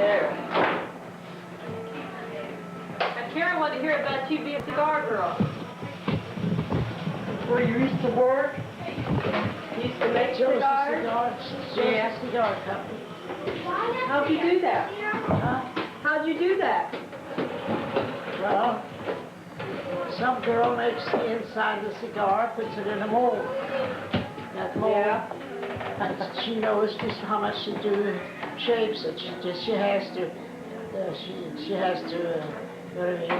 there. And Karen wanted to hear about you being a cigar girl. Where you used to work? You used to make cigars? Yeah. Cigar company. How'd you do that? Huh? How'd you do that? Well, some girl makes the inside of the cigar, puts it in a mold. That mold, Yeah. she knows just how much to do, shapes it. She has to, you know what I mean?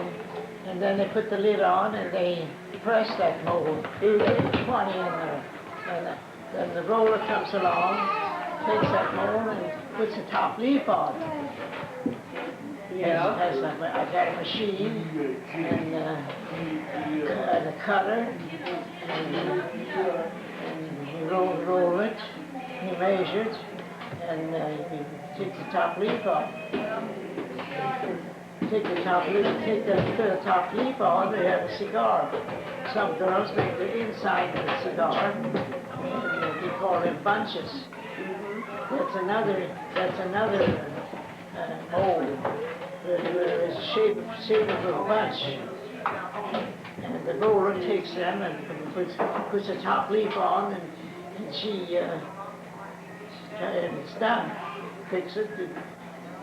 And then they put the lid on and they press that mold. They put 20 in there. And then the roller comes along, takes that mold and puts a top leaf on. Yeah. I got a machine and a cutter, and you roll it, you measure it, and you take the top leaf off. Take the top leaf on, they have a cigar. Some girls make the inside of the cigar, and they call them bunches. That's another mold. The shape of a bunch. And the roller takes them and puts a top leaf on, and she and it's done. Fix it,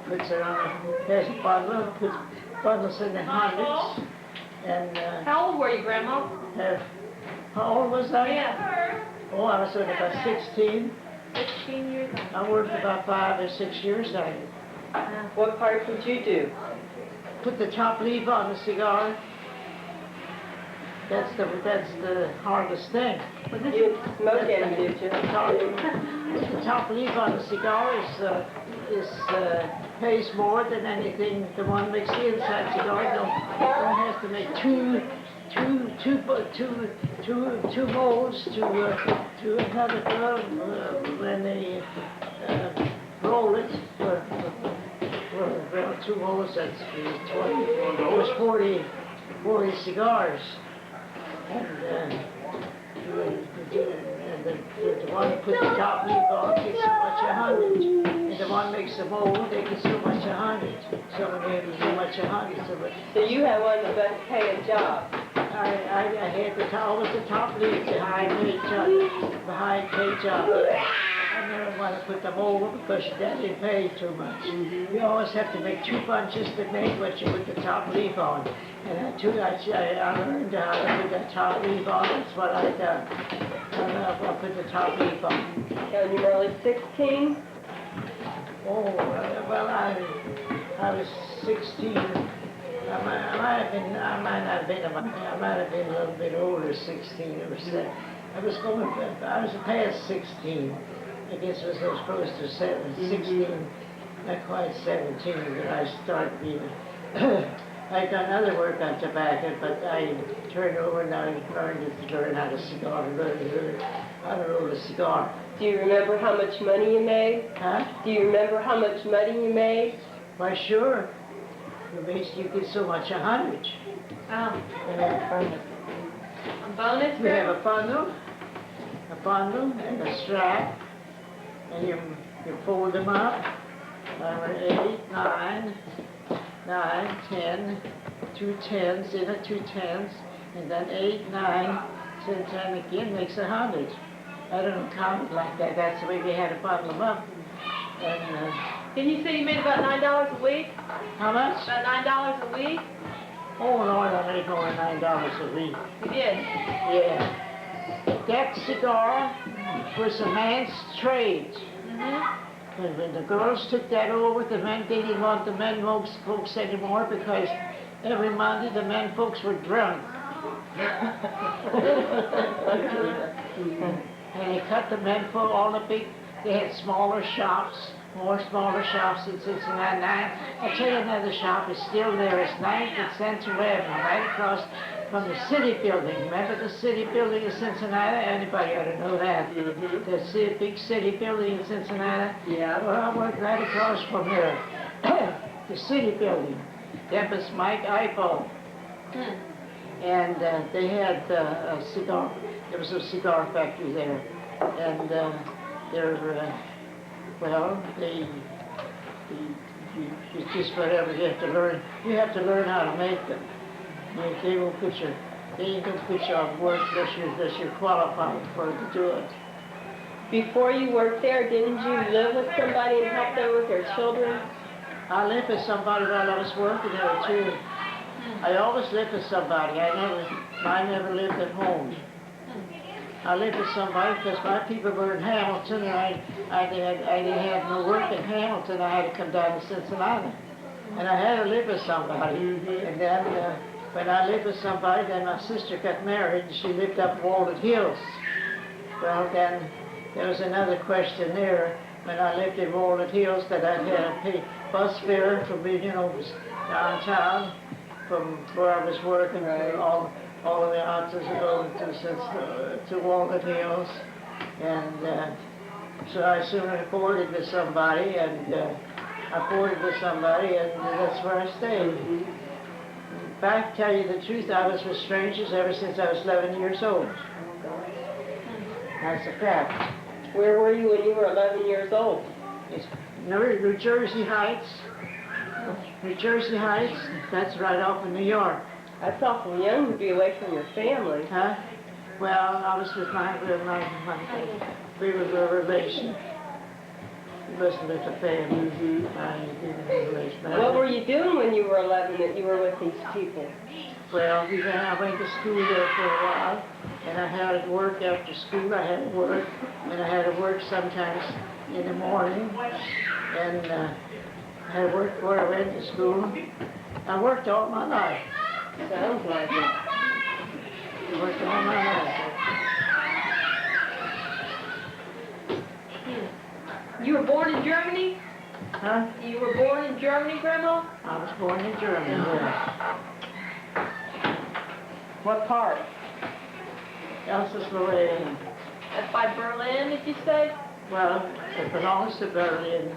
puts it on, has a bundle, puts bundles in the hundreds. And How old were you, Grandma? how old was I? Yeah. Oh, I was about 16. 16 years old. I worked about 5 or 6 years there. What part did you do? Put the top leaf on the cigar. That's the hardest thing. You didn't smoke any, did you? The top leaf on the cigar pays more than anything. The one makes the inside cigar. One has to make two molds to another girl when they roll it for 2 molds. That's 20. It was 40 cigars. And the one who puts the top leaf on gets so much 100. And the one makes the mold, they get so much 100. So they have so much 100. So you had one of the best paying jobs. I had the top leaf, the high paid job. I never want to put them over because that didn't pay too much. You always have to make 2 bunches to make what you put the top leaf on. And I learned how to put that top leaf on. That's what I done. I put the top leaf on. And you were only 16? Oh, well, I was 16. I might have been a little bit older, 16 or 7. I was past 16. I guess I was close to 16, not quite 17, but I started being. I'd done other work on tobacco, but I turned over and I learned how to cigar, learned how to roll a cigar. Do you remember how much money you made? Huh? Do you remember how much money you made? Why, sure. You get so much 100. Oh. A bonus? We have a bundle and a strap, and you fold them up. 8, 9, 10, 2 10s in it, 2 10s, and then 8, 9, 10, 10 again makes 100. I don't count it like that. That's the way we had to bundle them up. And Didn't you say you made about $9 a week? how much? About $9 a week? Oh Lord, I made more than $9 a week. You did? Yeah. That cigar was a man's trade. When the girls took that over, they didn't want the men folks anymore because every Monday the men folks were drunk. And they cut the men folk, all the big, they had smaller shops in Cincinnati. I'll tell you another shop is still there. It's 9th and Central Avenue, right across from the city building. Remember the city building in Cincinnati? Anybody ought to know that. The big city building in Cincinnati? Yeah. Well, I worked right across from there. The city building. That was Mike Eichel. And they had a cigar, there was a cigar factory there. And it's just whatever you have to learn. You have to learn how to make them. They ain't gonna put you on work unless you're qualified for to do it. Before you worked there, didn't you live with somebody and help them with their children? I lived with somebody while I was working there too. I always lived with somebody. I never lived at home. I lived with somebody because my people were in Hamilton, and I didn't have no work in Hamilton. I had to come down to Cincinnati, and I had to live with somebody. And then when I lived with somebody, then my sister got married, and she lived up Walnut Hills. Well, then there was another question there. When I lived in Walnut Hills, that I had to pay bus fare from downtown, from where I was working, all the way out to Walnut Hills, and so I soon boarded with somebody, and that's where I stayed. Back, tell you the truth, I was with strangers ever since I was 11 years old. That's a fact. Where were you when you were 11 years old? It's New Jersey Heights. New Jersey Heights, that's right off of New York. That's awful young to be away from your family. Huh? Well, I was with we were a relation. He wasn't with the family. What were you doing when you were 11 that you were with these people? Well, I went to school there for a while, and I had to work after school. I had to work, and I had to work sometimes in the morning, and I had to work before I went to school. I worked all my life. Sounds like it. I worked all my life. You were born in Germany? Huh? You were born in Germany, Grandma? I was born in Germany, yes. What part? Alsace-Lorraine. That's by Berlin, did you say? Well, it belongs to Berlin,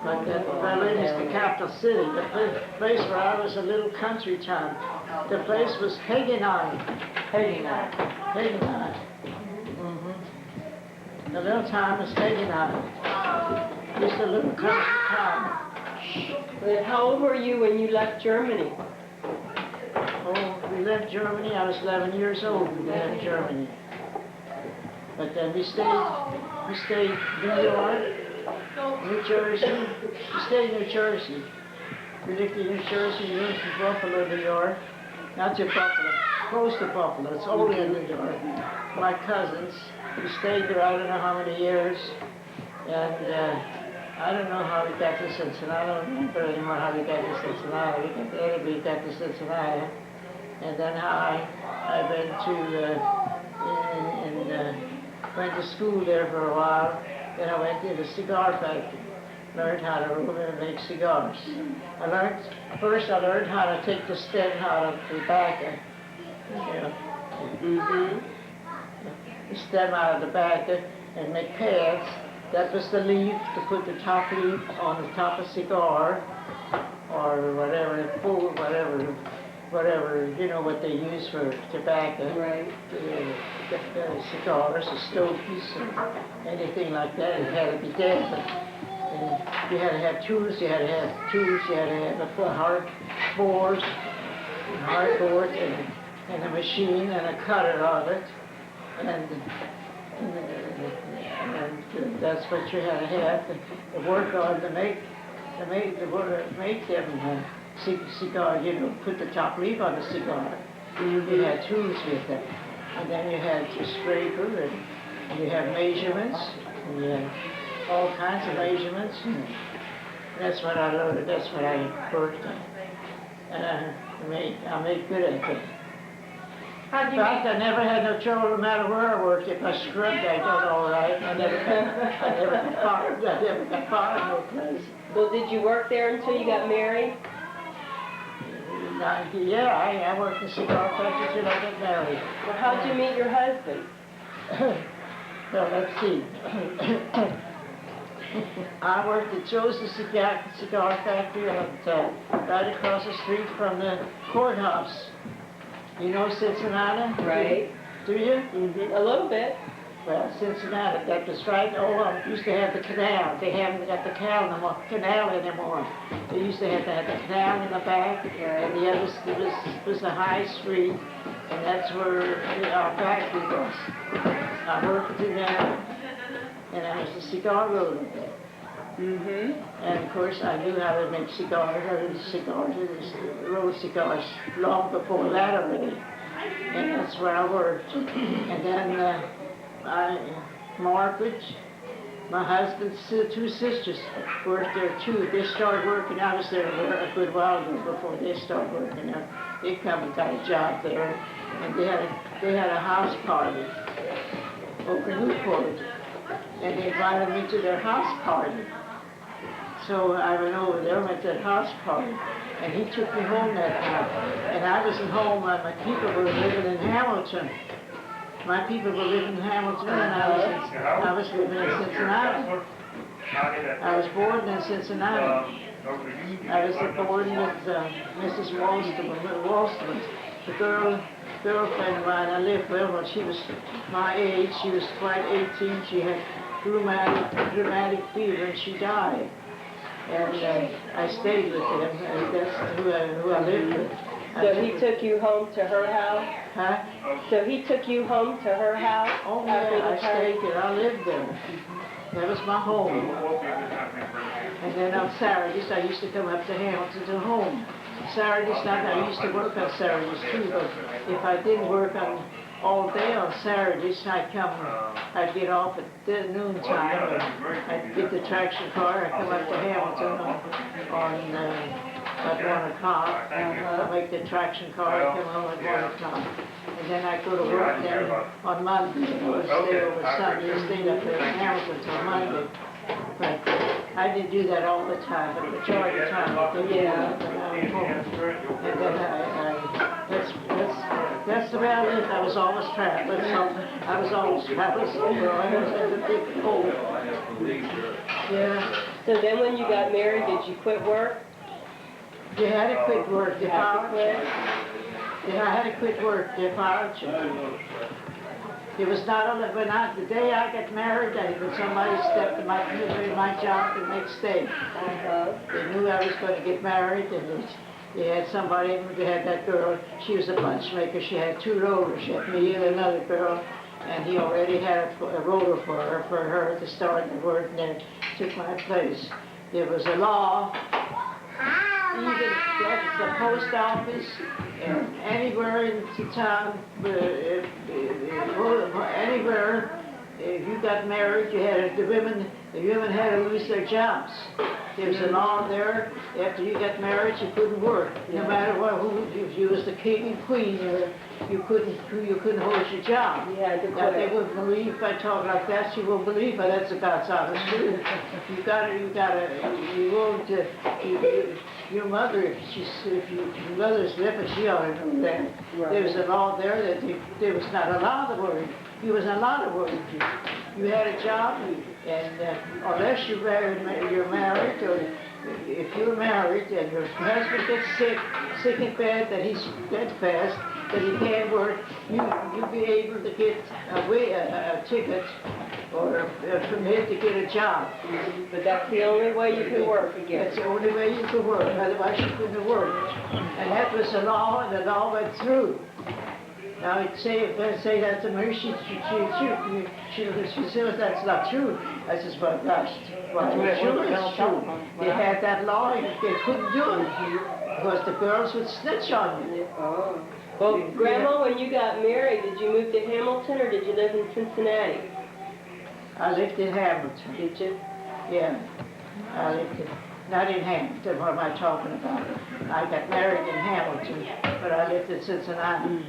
but Berlin is the capital city. The place where I was a little country town. The place was Hagenheim. Hagenheim. The little town was Hagenheim. Just a little country town. And how old were you when you left Germany? Oh, we left Germany. I was 11 years old when we left Germany. But then we stayed New York, New Jersey. We stayed in New Jersey. We lived in New Jersey. We moved to Buffalo, New York. Not to Buffalo, close to Buffalo. It's only in New York. My cousins. We stayed there I don't know how many years. And I don't know how we got to Cincinnati. I don't remember anymore how we got to Cincinnati. We got to Cincinnati. And then how I went went to school there for a while. Then I went to the cigar factory. Learned how to roll and make cigars. First I learned how to take the stem out of the tobacco. The stem out of the tobacco and make pads. That was the leaf to put the top leaf on the top of cigar, or whatever, you know what they use for tobacco. Right. The cigars, the stogies, and anything like that. It had to be dampened. And you had to have tools. You had to have a hard board, and a machine and a cutter on it, and that's what you had to have to work on to make them cigar. You know, put the top leaf on the cigar. You had tools with them, and then you had your scraper, and you have measurements, and you had all kinds of measurements. And that's what I learned. That's what I worked on, and I made good at it. In fact, I never had no trouble no matter where I worked. If I scrubbed, I did all right. I never got fired. I never got fired no place. Well, did you work there until you got married? Yeah, I worked in cigar factory till I got married. Well, how'd you meet your husband? Well, let's see. I worked at Joe's cigar factory right across the street from the courthouse. You know Cincinnati? Right. Do you? A little bit. Well, Cincinnati, that was right. Used to have the canal. They haven't got the canal anymore. They used to have the canal in the back, and the other was a high street, and that's where our factory was. I worked in there, and I was a cigar roller there. And of course, I knew how to make cigars. I rolled cigars long before that already, and that's where I worked. And then Margaret, my husband's two sisters worked there too. They started working. I was there a good while before they started working there. They come and got a job there, and they had a house party over in Newport, and they invited me to their house party. So I went over there, went to that house party, and he took me home that night. And I wasn't home. My people were living in Hamilton. My people were living in Hamilton, and I was living in Cincinnati. I was born in Cincinnati. I was born with Mrs. Walston, the girlfriend of mine. I lived with her when she was my age. She was quite 18. She had rheumatic fever, and she died. And I stayed with him, and that's who I lived with. So he took you home to her house? Huh? So he took you home to her house? Oh yeah, I stayed there. I lived there. That was my home. And then on Saturdays, I used to come up to Hamilton to home. Saturdays night, I used to work on Saturdays too, but if I didn't work on all day on Saturdays, I'd get off at noon time, and I'd get the traction car, I'd come up to Hamilton on at 1 o'clock. I'd make the traction car, I'd come home at 1 o'clock. And then I'd go to work then on Monday, or stay over Sunday, I stayed up there in Hamilton till Monday. But I didn't do that all the time, but the majority of the time I did that when I was home. And then that's about it. I was always traveling, so I was always traveling somewhere. I was in the big hole. Yeah. So then when you got married, did you quit work? You had to quit work. You fired you. Yeah, I had to quit work. They fired you. It was not only the day I got married, when somebody stepped in my job the next day. They knew I was going to get married, and they had somebody, they had that girl, she was a bunch maker, she had 2 rollers, she had me and another girl, and he already had a roller for her to start the work, and then took my place. There was a law, even at the post office, and anywhere in the town, anywhere, if you got married, the women had to lose their jobs. There was a law there. After you got married, you couldn't work, no matter if you was the king and queen, you couldn't hold your job. Now they wouldn't believe if I talk like that. She won't believe, but that's about honest truth. Your mother, if your mother's living, she ought to know that. Right. There was a law there that there was not allowed to work. You was not allowed to work. You had a job, and unless you're married, or if you're married and your husband gets sick in bed, that he's dead fast, that he can't work, you'll be able to get a ticket or a permit to get a job. But that's the only way you can work again. That's the only way you can work, otherwise you couldn't work. And that was the law, and the law went through. Now, if I say that to me, she says that's not true. I says, well, gosh, sure it's true. They had that law, and they couldn't do it because the girls would snitch on you. Oh. Well, Grandma, when you got married, did you move to Hamilton or did you live in Cincinnati? I lived in Hamilton. Did you? Yeah. I lived not in Hamilton, what am I talking about? I got married in Hamilton, but I lived in Cincinnati.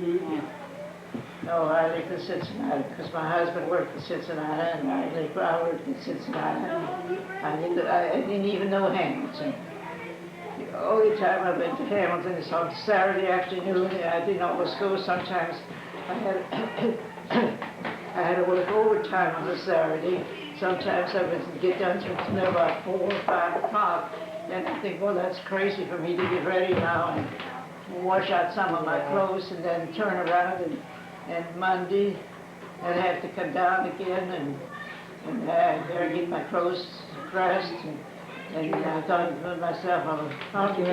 No, I lived in Cincinnati because my husband worked in Cincinnati, and I worked in Cincinnati. I didn't even know Hamilton. The only time I went to Hamilton is on Saturday afternoon. I didn't always go. Sometimes I had to work overtime on a Saturday. Sometimes I would get done to about 4 or 5 o'clock. Then I think, well, that's crazy for me to get ready now and wash out some of my clothes and then turn around and Monday I'd have to come down again and there get my clothes pressed and I thought to myself, I'm hungry.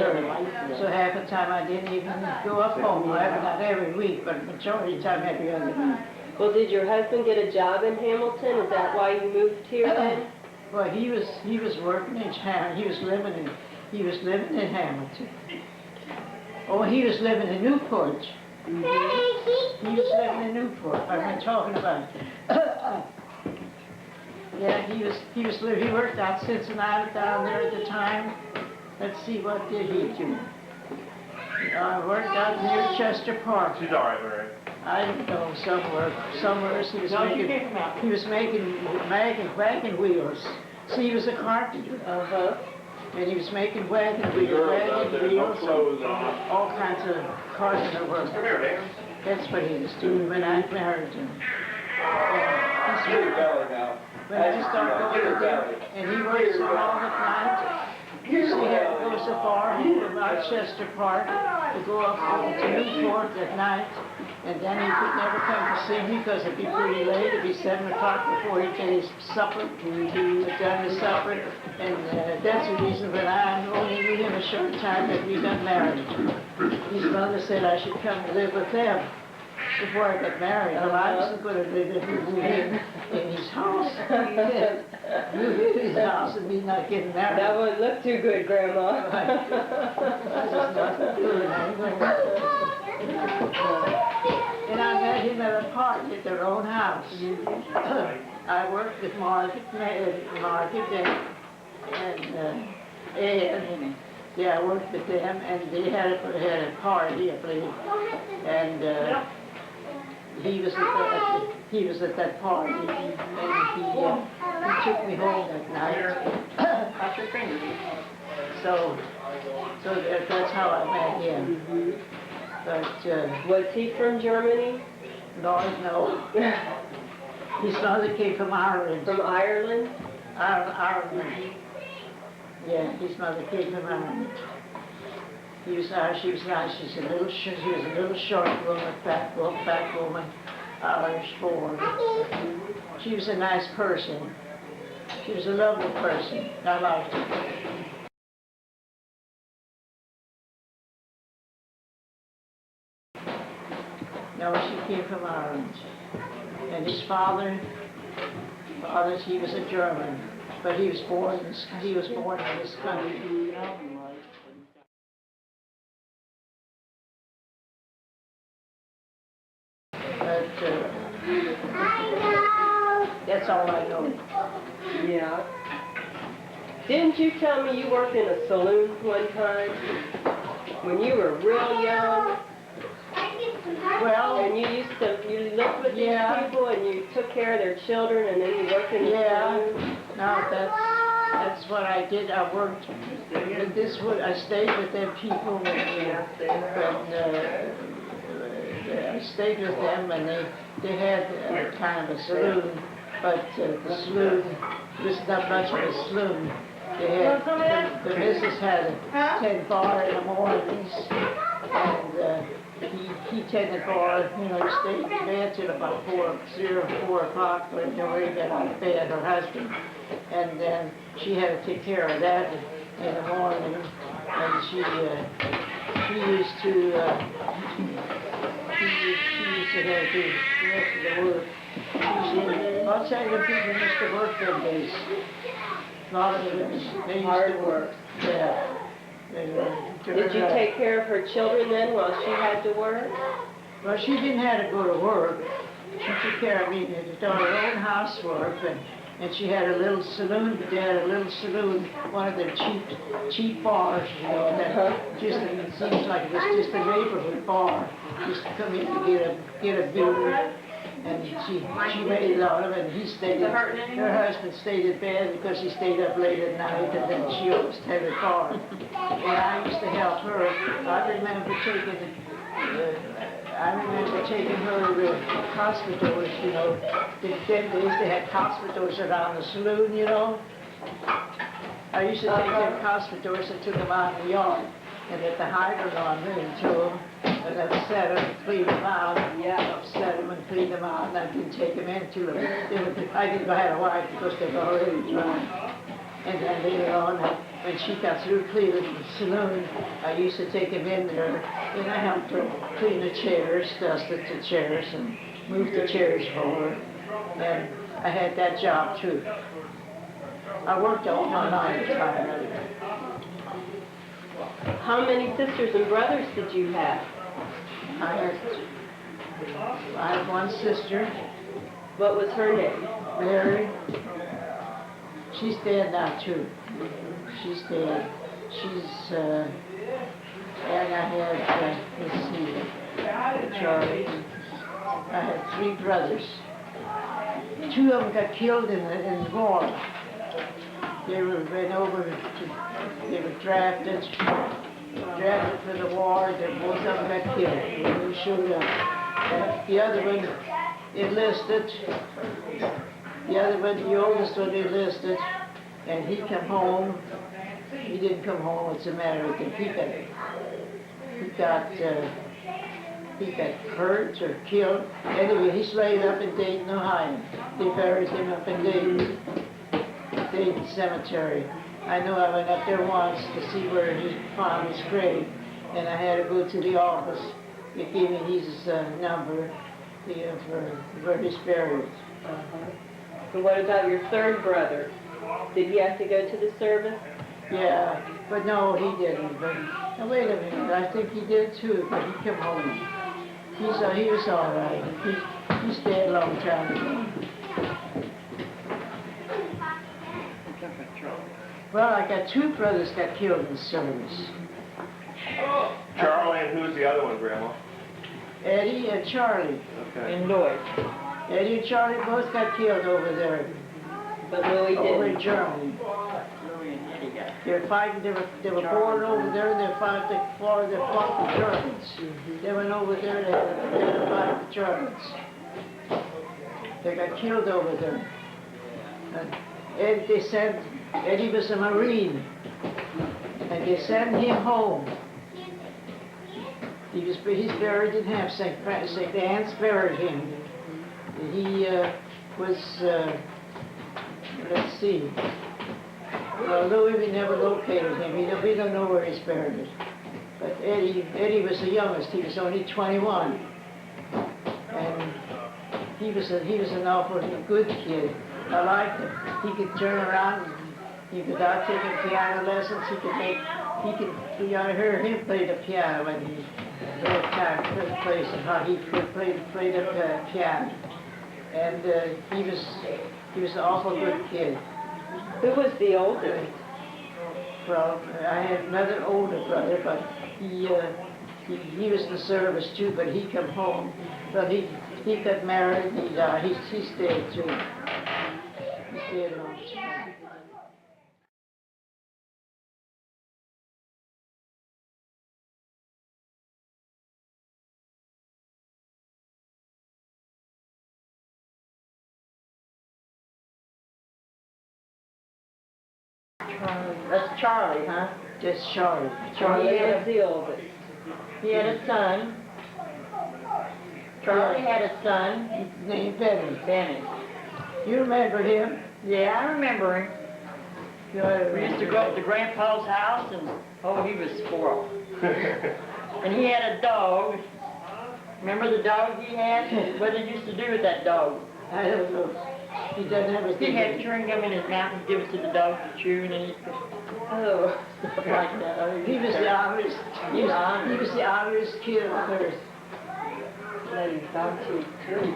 So half the time I didn't even go up home. Not every week, but majority of the time every other week. Well, did your husband get a job in Hamilton? Is that why you moved here then? Well, he was working in Hamilton. He was living in Hamilton. Oh, he was living in Newport. He was living in Newport. I've been talking about. Yeah, he worked out Cincinnati down there at the time. Let's see, what did he do? Worked out near Chester Park. She's all right, Mary. I don't know, somewhere he was making wagon wheels. See, he was a carpenter. And he was making wagon wheels, all kinds of carpenter work. Come here, Dan. That's what he was doing when I married him. When I started going to them, and he worked so long at night, he had to go so far from Rochester Park to go up to Newport at night, and then he could never come to see me because it'd be pretty late. It'd be 7 o'clock before he'd get his supper. He had done his supper, and that's the reason that I only knew him a short time that we got married. His mother said I should come to live with them before I got married. Well, I wasn't going to live in his house. Move into his house and me not getting married. That wouldn't look too good, Grandma. That was not good. And I met him at a party at their own house. I worked with Margaret and yeah, I worked with them, and they had a party, I believe, and he was at that party, and he took me home that night. So that's how I met him. But was he from Germany? No. His mother came from Ireland. From Ireland? Ireland. Yeah, his mother came from Ireland. She was nice. She was a little short woman, fat woman, Irish born. She was a nice person. She was a lovely person. I liked her. No, she came from Ireland. And his father, he was a German, but he was born in this country. But that's all I know. Yeah. Didn't you tell me you worked in a saloon one time when you were real young? Well, and you lived with these people and you took care of their children and then you worked in the saloon? No, that's what I did. I worked with this. I stayed with them people, and I stayed with them, and they had kind of a saloon, but the saloon was not much of a saloon. They had the missus had a 10 bar in the mornings, and he tended bar, stayed in bed till about 4 o'clock, but he got out of bed, her husband, and then she had to take care of that in the morning, and she used to have to do the rest of the work. I'll tell you, the people used to work them days. A lot of them, they used hard to work. Yeah. Did you take care of her children then while she had to work? Well, she didn't have to go to work. She took care of me. She did her own housework, and she had a little saloon. They had a little saloon, one of the cheap bars, that just, it seems like it was just a neighborhood bar. Just to come in to get a beer. And she made it out of it, and her husband stayed in bed because he stayed up late at night, and then she always had a car. And I used to help her. I remember taking her to hospitals, In them days they had hospitals around the saloon, I used to take them hospitals and took them out in the yard, and let the hydrant on them to them. And upset them, clean them out. Yeah. Upset them and clean them out, and I didn't take them into them. I didn't have a wife because they were already dry. And then later on, when she got through cleaning the saloon, I used to take them in there, and I helped her clean the chairs, dusted the chairs, and move the chairs for her. And I had that job too. I worked all my life. How many sisters and brothers did you have? I had one sister, What was her name? Mary. She's dead now too. She's dead. She's, and I had, let's see, Charlie. I had 3 brothers. 2 of them got killed in the war. They were drafted for the war. Both of them got killed when we showed up. The other one enlisted. The other one, the oldest one, enlisted, and he come home. He didn't come home. What's the matter with him? He got hurt or killed. Anyway, he's laid up in Dayton, Ohio. They buried him up in Dayton Cemetery. I know I went up there once to see where he found his grave, and I had to go to the office. They gave me his number for where he's buried. And what about your 3rd brother? Did he have to go to the service? Yeah, but no, he didn't. But now, wait a minute, I think he did too. But he came home. He was all right. He stayed a long time ago. Well, I got 2 brothers got killed in service. Charlie, and who's the other one, Grandma? Eddie and Charlie. Okay. And Lloyd. Eddie and Charlie both got killed over there. But Louis Over in didn't. Germany. They were fighting. They were born over there. They fought the Germans. They went over there. They had to fight the Germans. They got killed over there. And Eddie was a Marine, and they sent him home. He's buried in half. St. Anne's buried him. He was. Let's see. Well, Louis, we never located him. We don't know where he's buried. But Eddie was the youngest. He was only 21, and he was an awful good kid. I liked him. He could turn around. Without taking piano lessons, I heard him play the piano when he plays and how he could play the piano. And he was an awful good kid. Who was the oldest? Well, I had another older brother, but he was in the service too, but he come home. But he got married, he died. He stayed too. He stayed a long time. That's Charlie, huh? Just Charlie. Charlie was the oldest. He had a son. Charlie had a son, Named Benny. Benny. You remember him? Yeah, I remember him. We used to go up to Grandpa's house, and he was spoiled. And he had a dog. Remember the dog he had? What did he used to do with that dog? I don't know. He doesn't have a He had chewing gum in his mouth and give it to the dog to chew, and then he'd Oh. stuff like that. He was the honest. He was the honest kid on earth. Let him come to tree.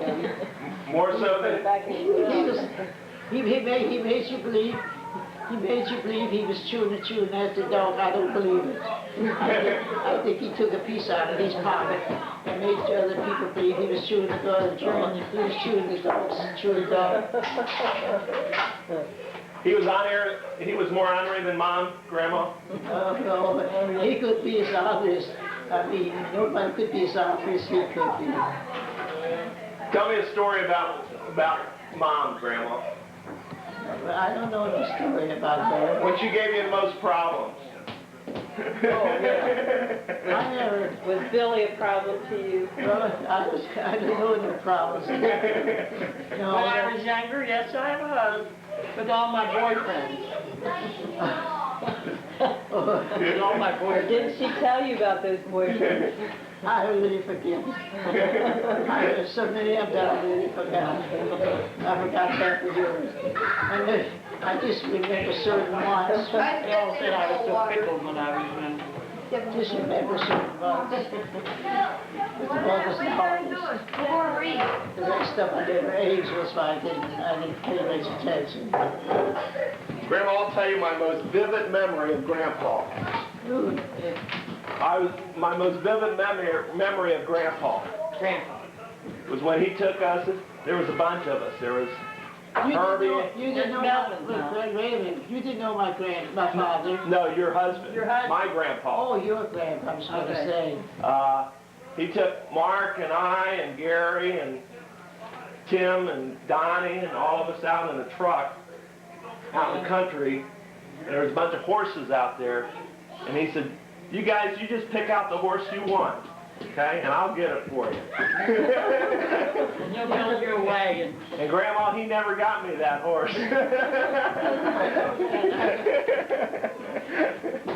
More so Put it than back in his mouth. He made you believe. He made you believe he was chewing at the dog. I don't believe it. I think he took a piece out of his pocket and made other people believe he was chewing the dog. He was chewing the dog. he was more honorary than Mom, Grandma. No, he could be as honest. I mean, nobody could be as honest as he could be. Tell me a story about Mom, Grandma. I don't know the story about her. When she gave you the most problems. I never, Was Billy a problem to you? well, I didn't know any problems. When I was younger, yes, I was. With all my boyfriends. With all my boyfriends. Didn't she tell you about those boyfriends? I really forget. There's so many of them that I really forgot. I forgot half of yours. I just remember certain ones. They all said I was so pickled when I was young. Just remember certain ones. But the one was the hardest. The rest stuff I did, age was why I didn't pay much attention. Grandma, I'll tell you my most vivid memory of Grandpa. Ooh, My most vivid memory of Grandpa Grandpa. was when he took us. There was a bunch of us. There was Herbie. You didn't know you didn't know my father. No, your husband. Your husband. My grandpa. Oh, your grandpa, I was going to say. He took Mark and I and Gary and Tim and Donnie and all of us out in a truck out in the country. And there was a bunch of horses out there. And he said, you guys, you just pick out the horse you want, okay? And I'll get it for you. And you'll build your wagon. And Grandma, he never got me that horse.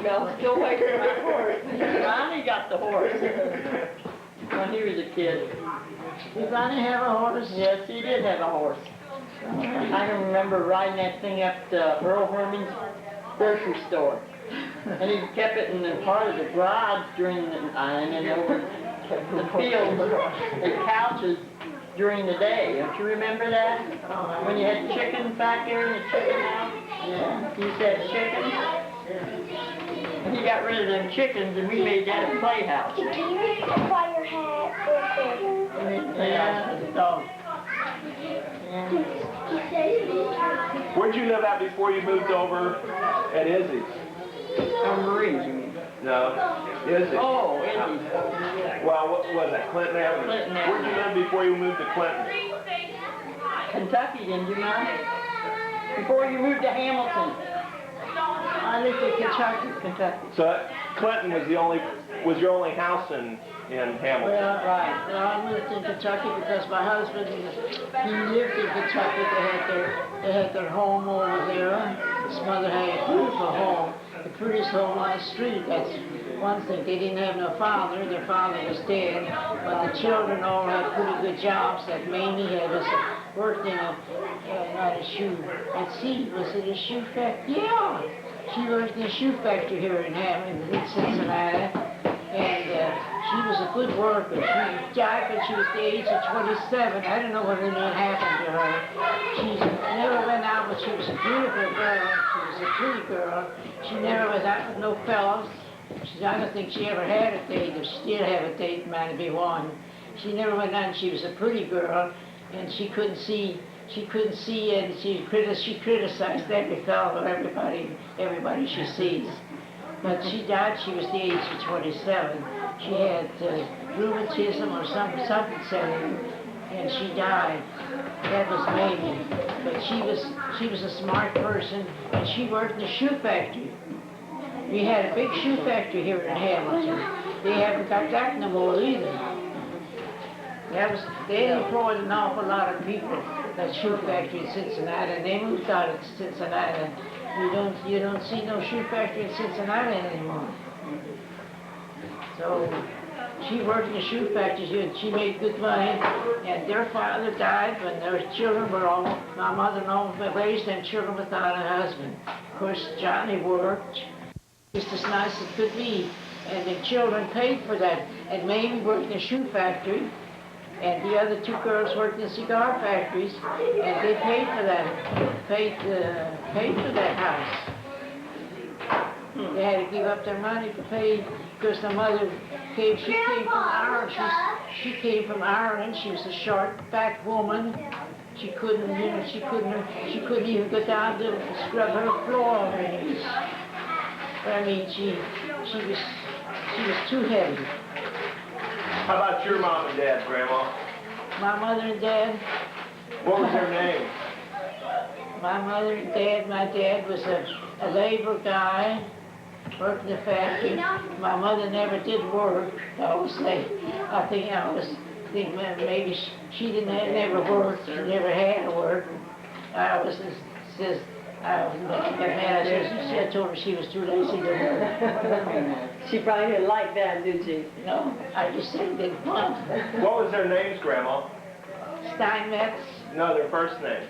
No, still waiting for my horse. Ronnie got the horse when he was a kid. Did Ronnie have a horse? Yes, he did have a horse. I can remember riding that thing up to Earl Herman's grocery store. And he kept it in the part of the garage during the night and over the field, the couches during the day. Don't you remember that? When you had chickens back there in the chicken house? Yeah. You said chickens? And he got rid of them chickens and we made that a playhouse. Can you fly your hat Yeah, the dog. Where'd you live at before you moved over at Izzy's? Marines, you mean? No, Izzy. Oh, Izzy. Well, what was that, Clinton Avenue? Clinton Avenue. Where'd you live before you moved to Clinton? Kentucky, didn't you, Mom? Before you moved to Hamilton. I lived in Kentucky. So Clinton was your only house in Hamilton. Well, right. I moved in Kentucky because my husband, he lived in Kentucky. They had their home over there. His mother had a beautiful home, the prettiest home on the street. That's one thing. They didn't have no father. Their father was dead. But the children all had pretty good jobs. That Mamie worked in not a shoe. Let's see, was it a shoe factory? Yeah. She worked in a shoe factory here in Cincinnati. And she was a good worker. She died when she was the age of 27. I don't know what really happened to her. She never went out, but she was a beautiful girl. She was a pretty girl. She never was out with no fellows. I don't think she ever had a date. If she did have a date, it might have been one. She never went out, and she was a pretty girl, and she couldn't see, and she criticized every fellow, everybody she sees. But she died, she was the age of 27. She had rheumatism or something set in, and she died. That was Mamie. But she was a smart person, and she worked in a shoe factory. We had a big shoe factory here in Hamilton. They haven't got that no more either. They employed an awful lot of people, that shoe factory in Cincinnati, and they moved out of Cincinnati. You don't see no shoe factory in Cincinnati anymore. So she worked in the shoe factory. She made good money, and their father died when their children were all. My mother raised them children without a husband. Of course, Johnny worked just as nice as could be, and the children paid for that. And Mamie worked in a shoe factory, and the other two girls worked in cigar factories, and they paid for that. Paid for that house. They had to give up their money to pay because the mother came. She came from Ireland. She came from Ireland. She was a short, fat woman. She couldn't even go down to scrub her floor. I mean, she was too heavy. How about your mom and dad, Grandma? My mother and dad. What was their name? My mother and dad. My dad was a labor guy, worked in the factory. My mother never did work. I always say, I think maybe she didn't never worked. She never had to work. I always says, I was got mad at her. I told her she was too lazy to work. She probably didn't like that, did she? No, I just said they fun. What was their names, Grandma? Steinmetz. No, their first names.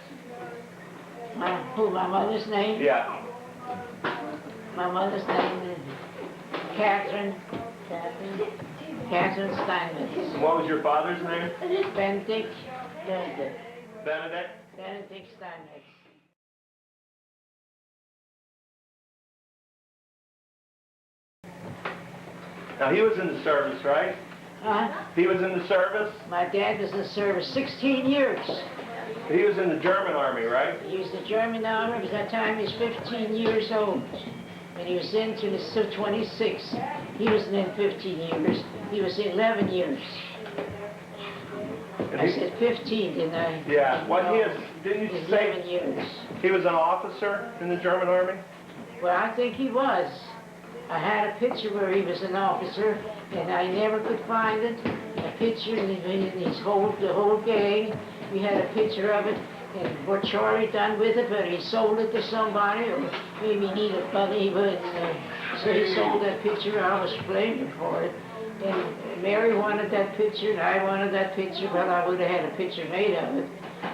My mother's name? Yeah. My mother's name is Catherine Steinmetz. What was your father's name? Benedict Benedict? Steinmetz. Now, he was in the service, right? He was in the service? My dad was in the service 16 years. He was in the German army, right? He was in the German army. At that time, he was 15 years old. And he was in to the 26. He wasn't in 15 years. He was in 11 years. I said 15, didn't I? Yeah. Didn't you say 11 years. he was an officer in the German army? Well, I think he was. I had a picture where he was an officer, and I never could find it. A picture, and the whole gang, we had a picture of it, and what Charlie done with it, but he sold it to somebody, or maybe he needed money, but so he sold that picture. I was blaming for it. And Mary wanted that picture, and I wanted that picture, but I would have had a picture made of it.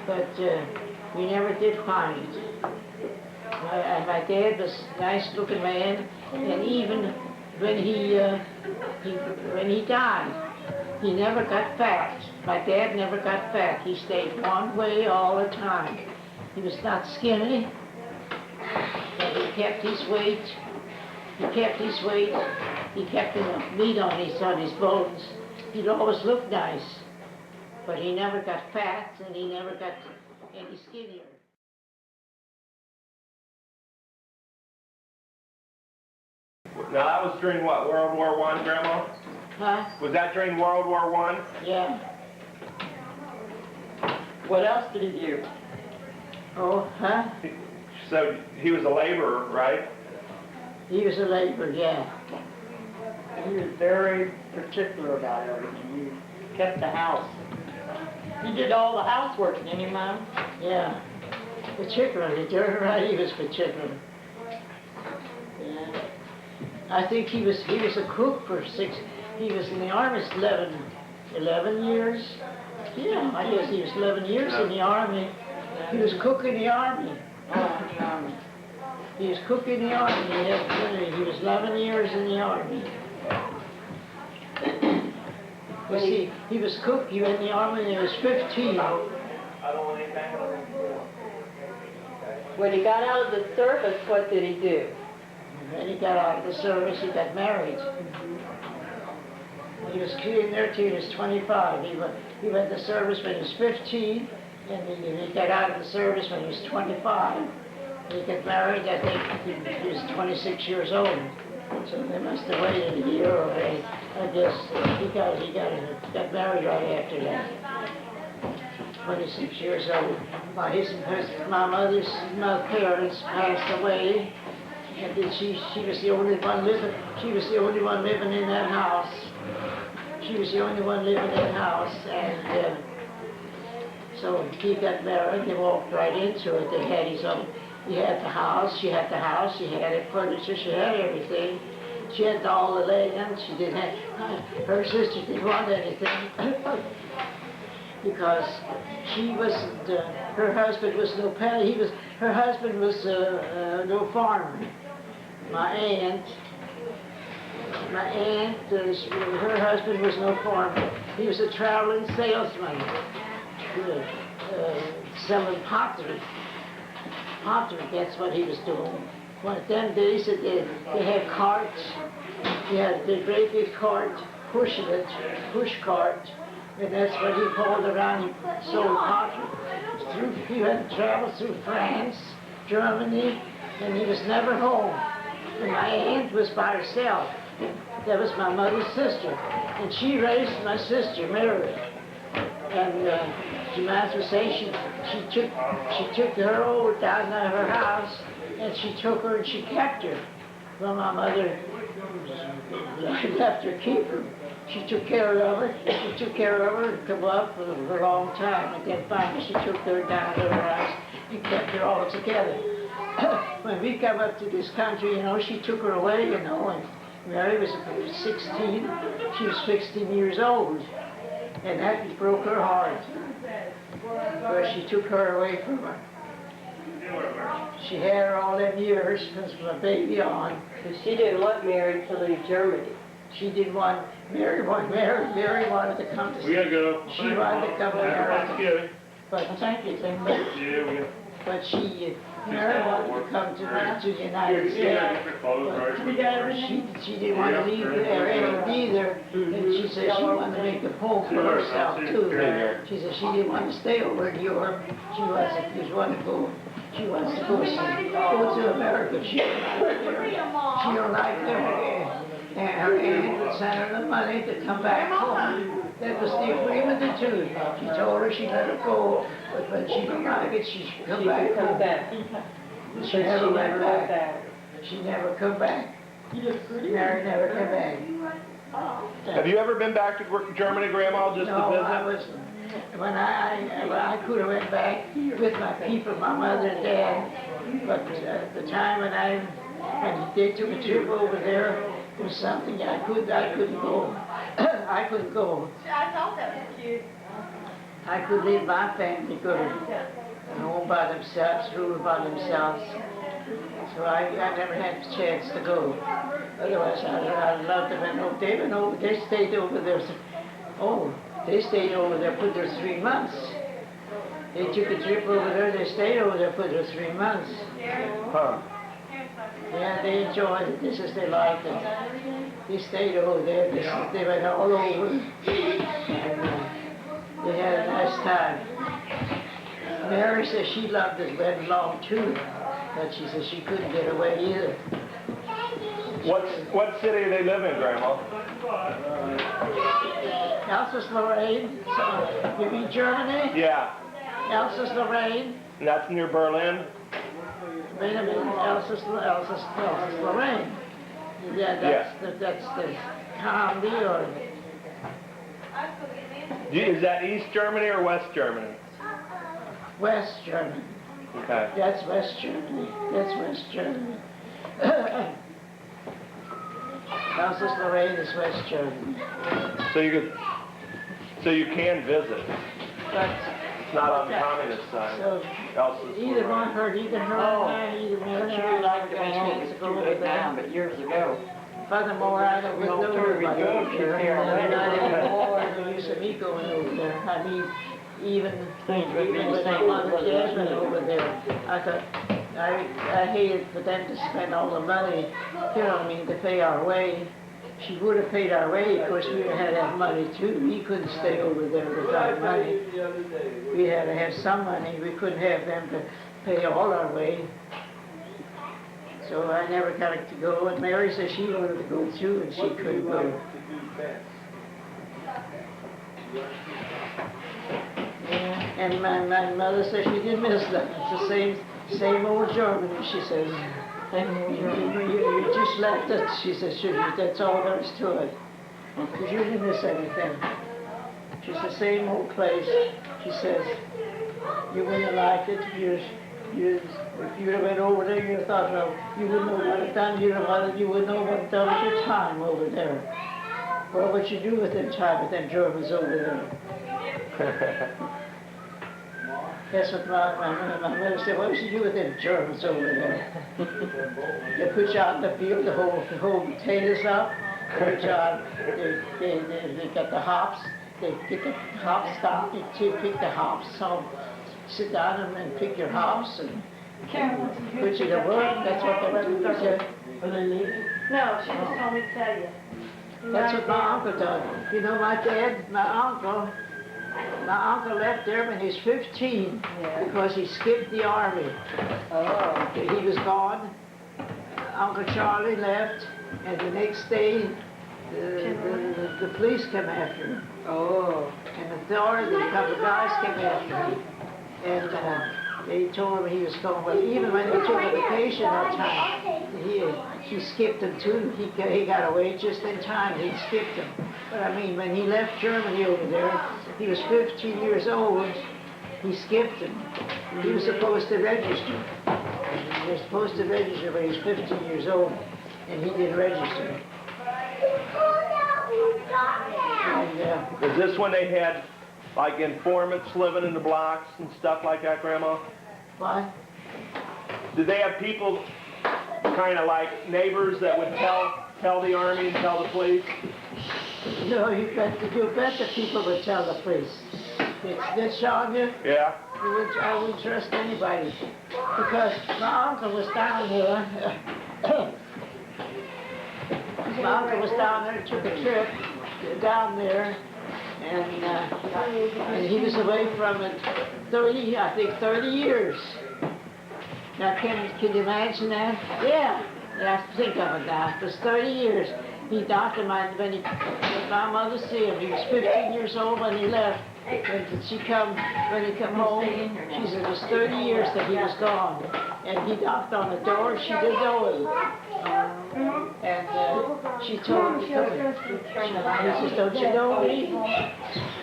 But we never did find it. My dad was a nice-looking man, and even when he died, he never got fat. My dad never got fat. He stayed one way all the time. He was not skinny, but he kept his weight. He kept enough meat on his bones. He'd always look nice, but he never got fat, and he never got any skinnier. Now, that was during what, World War I, Grandma? Huh? Was that during World War I? Yeah. What else did he do? Oh, huh? So he was a laborer, right? He was a laborer, yeah. He was very particular about everything. He kept the house. He did all the housework, didn't he, Mom? Yeah. Particularly, you're right, he was particular. Yeah. I think he was a cook for he was in the army 11 years. Yeah, I guess he was 11 years in the army. He was cook in the army. Oh, in the army. He was cook in the army. He was 11 years in the army. You see, he was cook, he was in the army when he was 15. When he got out of the service, what did he do? When he got out of the service, he got married. He was in there till he was 25. He went to service when he was 15, and he got out of the service when he was 25. He got married, I think he was 26 years old. So they must have waited a year or eight, I guess, because he got married right after that. 26 years old. My parents passed away, and then she was the only one living. She was the only one living in that house. She was the only one living in that house, and so he got married. They walked right into it. They had his own. He had the house. She had the house. She had the furniture. She had everything. She had all the land. She didn't have. Her sister didn't want anything because she wasn't. Her husband was no penny. Her husband was no farmer. My aunt, her husband was no farmer. He was a traveling salesman, selling pottery. That's what he was doing. One of them days that they had carts. He had the great big cart, push cart, and that's what he pulled around. He sold pottery. He had traveled through France, Germany, and he was never home. And my aunt was by herself. That was my mother's sister. And she raised my sister, Mary. And she might as well say she took her over down to her house, and she took her and she kept her. Well, my mother, I left her keeper. She took care of her. She took care of her and come up for a long time. And then finally she took her down to her house and kept her all together. When we come up to this country, you know, she took her away, you know, and Mary was 16. She was 16 years old. And that broke her heart. Where she took her away from her. She had her all them years since my baby on. But she didn't want Mary to leave Germany. She didn't want, Mary wanted to come to, We gotta go. she wanted to come to America. Thanksgiving. But, Thank you, thank you. Yeah, we got. but Mary wanted to come to the United States. She didn't want to leave there either. And she said she wanted to make a home for herself too. She said she didn't want to stay over in Europe. She wanted to go. She wants to go to America. She don't like there. She don't like there. And her aunt would send her the money to come back home. That was the agreement of the two. She told her she'd let her go, but when she didn't like it, she should come back home. She never went back. She never come back. Mary never came back. Have you ever been back to Germany, Grandma, just No, to visit? I was, when I could have went back with my people, my mother and dad, but at the time when they took a trip over there, it was something I couldn't go. I couldn't go. I thought that was cute. I could leave my family good at home by themselves, rule by themselves. So I never had the chance to go. Otherwise, I'd love to have been over. They stayed over there. They stayed over there for their 3 months. They took a trip over there. They stayed over there for their 3 months. Huh. Yeah, they enjoyed it. This is they liked it. They stayed over there. They went all over. And, they had a nice time. Mary says she loved it went long too, but she says she couldn't get away either. What city do they live in, Grandma? Alsace-Lorraine. You mean Germany? Yeah. Alsace-Lorraine. And that's near Berlin? Wait a minute. Alsace-Lorraine. Yeah, that's the county or. Is that East Germany or West Germany? West Germany. Okay. That's West Germany. That's West Germany. Alsace-Lorraine is West Germany. So you can visit. But It's not on the communist side. so either one heard, either her or I, either Mary Sure or I like to got a chance to go over it now, there. but years ago. Furthermore, I don't know nobody over there. already. Not anymore. No use of me going over there. I mean, even Things would be the when my same. mother and dad went over there, I thought, I hated for them to spend all the money, you know what I mean, to pay our way. She would have paid our way, of course, we had to have money too. We couldn't stay over there without money. We had to have some money. We couldn't have them to pay all our way. So I never got to go, and Mary said she wanted to go too, and she couldn't go. Yeah, and my mother said she didn't miss that. It's the same old Germany, she says. You just left it, she says, that's all there is to it. Because you didn't miss anything. She's the same old place. She says, you wouldn't have liked it. If you'd have went over there, you'd have thought, well, you wouldn't know what it done. You wouldn't know what it done with your time over there. Well, what you do with them time with them Germans over there? That's what my mother said. What would you do with them Germans over there? They put you out in the field to hold potatoes up. They got the hops. They get the hop stock. You pick the hops. So sit down and pick your hops and put you to work. That's what they do. Are they leaving? No, she just told me to tell you. That's what my uncle done. You know, my uncle left there when he was 15 because he skipped the army. Oh. He was gone. Uncle Charlie left, and the next day the police came after him. Oh. And the couple of guys came after him. And they told him he was going, but even when he took a vacation that time, he skipped him too. He got away just in time. He skipped him. But I mean, when he left Germany over there, he was 15 years old. He skipped him. He was supposed to register. He was supposed to register, but he was 15 years old, and he didn't register. And, Is this when they had, like, informants living in the blocks and stuff like that, Grandma? what? Did they have people, kind of like neighbors, that would tell the army and tell the police? No, you bet the people would tell the police. It's showing you. Yeah. I wouldn't trust anybody because my uncle was down there. My uncle was down there, took a trip down there, and he was away from it 30 years. Now, can you imagine that? Yeah. Think of it now. It was 30 years. He doctored when my mother see him. He was 15 years old when he left. When he come home, she said it was 30 years that he was gone. And he knocked on the door, she didn't know him. And she told him to come in. He says, don't you know me?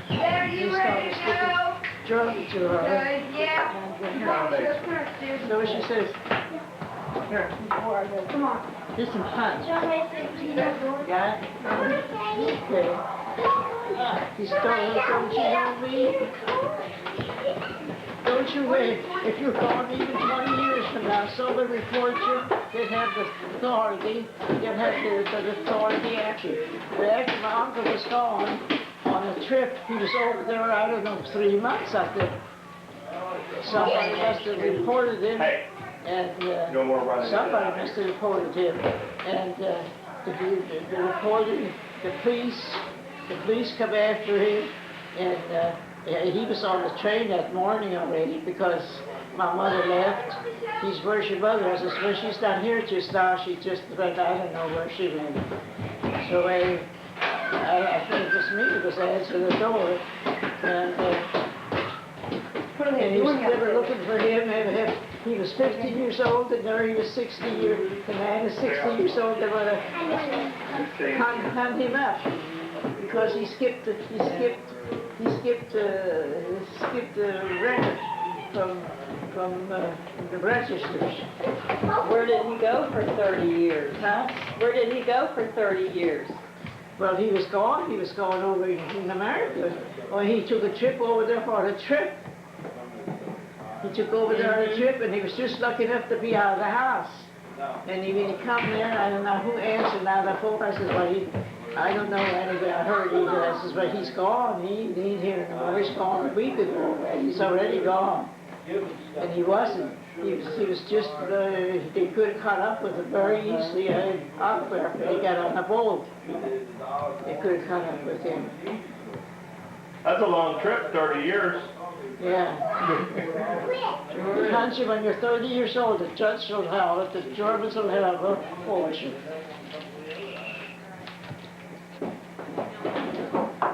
He started sticking drugs to her. So she says, here, come on. Here's some punch. Got it? Okay. He started, don't you know me? Don't you wait. If you're gone even 20 years from now, someone reports you, they'd have the authority, they'd have the authority after you. But after my uncle was gone on a trip, he was over there, I don't know, 3 months, I think. Somebody must have reported him. And somebody must have reported him, and they reported the police come after him, and he was on the train that morning already because my mother left. He's, where's your mother? I says, well, she's not here just now. She just went, I don't know where she went. So I think it was me that was answering the door, and he was never looking for him. He was 15 years old, and there he was 60 years. The man is 60 years old. They would have hung him up because he skipped the record from the registers. Where did he go for 30 years? Huh? Where did he go for 30 years? Well, he was gone. He was going over in America. Well, he took a trip over there for a trip. He took over there on a trip, and he was just lucky enough to be out of the house. And when he come there, I don't know who answered now the phone. I says, well, I don't know anybody. I heard either. I says, well, he's gone. He ain't here no more. He's gone a week ago already. He's already gone. And he wasn't. He was just, they could have caught up with him very easily out there. They got on a boat. They could have caught up with him. That's a long trip, 30 years. Yeah. The country, when you're 30 years old, the Dutch will have it, the Germans will have a fortune.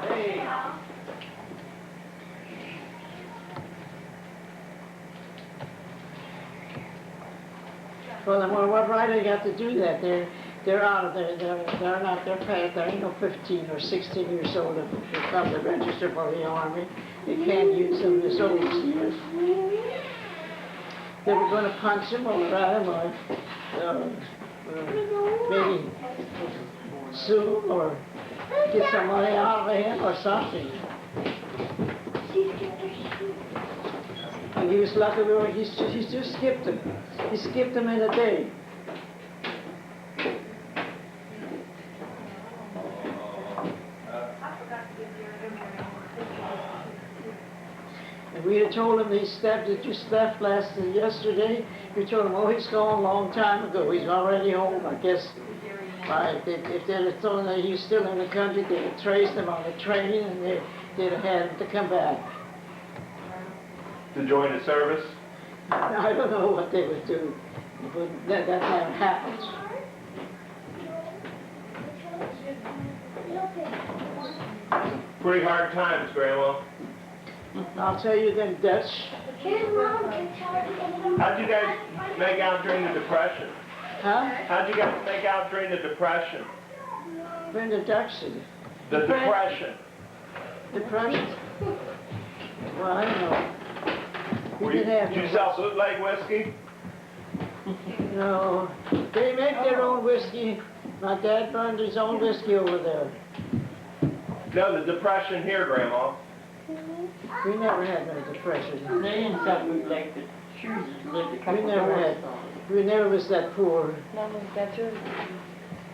Hey. Well, then what right they got to do that? They're out of there. They're not. There ain't no 15 or 16 years old to come to register for the army. They can't use them as overseers. They were going to punch him or rat him or maybe sue or get some money out of him or something. And he was lucky. He just skipped him. He skipped him in a day. We had told him that just left yesterday. We told him, oh, he's gone a long time ago. He's already home, I guess. Right. If they'd have told him that he was still in the country, they'd have traced him on the train and they'd have had him to come back. To join the service? I don't know what they would do, but that never happens. Pretty hard times, Grandma. I'll tell you them Dutch. His mom can tell her to get it on. How'd you guys make out during the Depression? Huh? How'd you guys make out during the Depression? Brenda Dutchson. The Depression. Depression? Well, I don't know. We didn't have Did you sell bootleg whiskey? no. They make their own whiskey. My dad burned his own whiskey over there. No, the Depression here, Grandma. We never had no depression. They didn't sell bootleg, but shoes lived a We couple never doors. had. We never was that poor. That's it.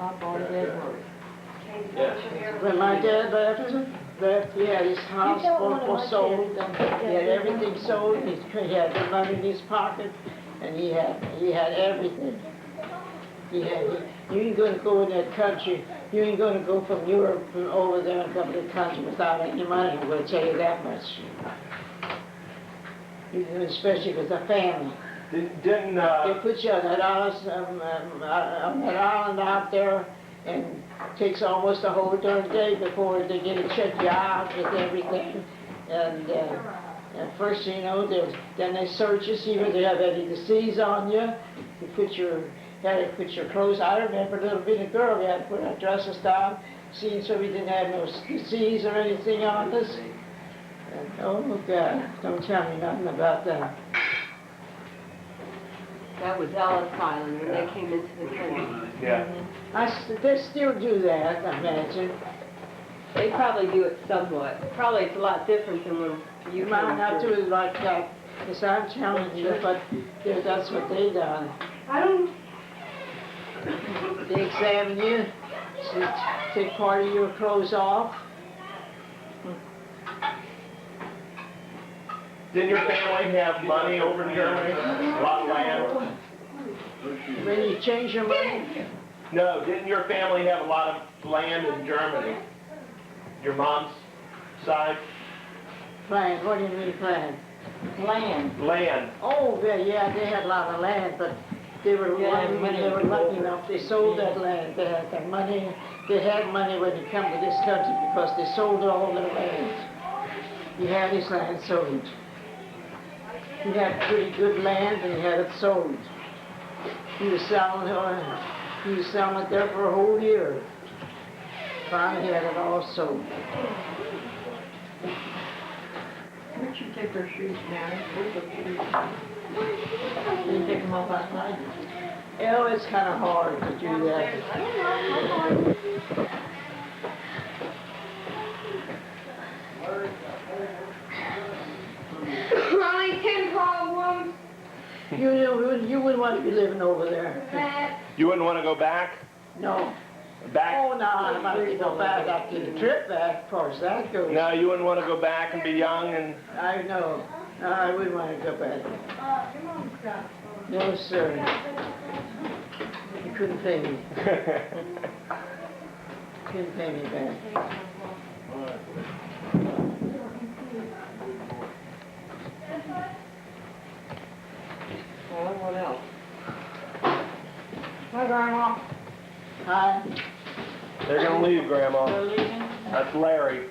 I bought it at work. Yes. When my dad left, he had his house full sold. He had everything sold. He had the money in his pocket, and he had everything. You ain't gonna go in that country. You ain't gonna go from Europe over there and come to the country without any money. I'm gonna tell you that much. Especially with a family. Didn't They put you on that island out there, and it takes almost a whole darn day before they get to check you out with everything. And first, you know, then they search you, see whether they have any disease on you. You had to put your clothes. I remember a little bitty girl, we had to put our dresses down, seeing so we didn't have no disease or anything on us. And, oh God, don't tell me nothing about that. That was Ellis Island when they came into the country. Yeah. They still do that, I imagine. They probably do it somewhat. Probably it's a lot different than when you You might came not do through. it like that, because I'm telling you, but that's what they done. I don't. They examine you, take part of your clothes off. Didn't your family have money over in Germany? A lot of land? When you change your money, No, didn't your family have a lot of land in Germany? Your mom's side? plan, what do you mean plan? Land. Land. Oh, yeah, they had a lot of land, but they were lucky enough, they sold that land, they had the money, they had money when they come to this country because they sold all their land. He had his land sold. He had pretty good land and he had it sold. He was selling it there for a whole year. Finally, he had it all sold. Where'd you take her shoes, Mary? Where's her shoes? You take them off last night? Oh, it's kind of hard to do that. Only 10 problems. You wouldn't want to be living over there. You wouldn't want to go back? No. Back? Oh, no, I'm not going to go back after the trip back, as far as that goes. No, you wouldn't want to go back and be young and... I know. No, I wouldn't want to go back. No, sir. You couldn't pay me. Couldn't pay me back. Well, what else? Hi, Grandma. Hi. They're going to leave, Grandma. They're leaving? That's Larry.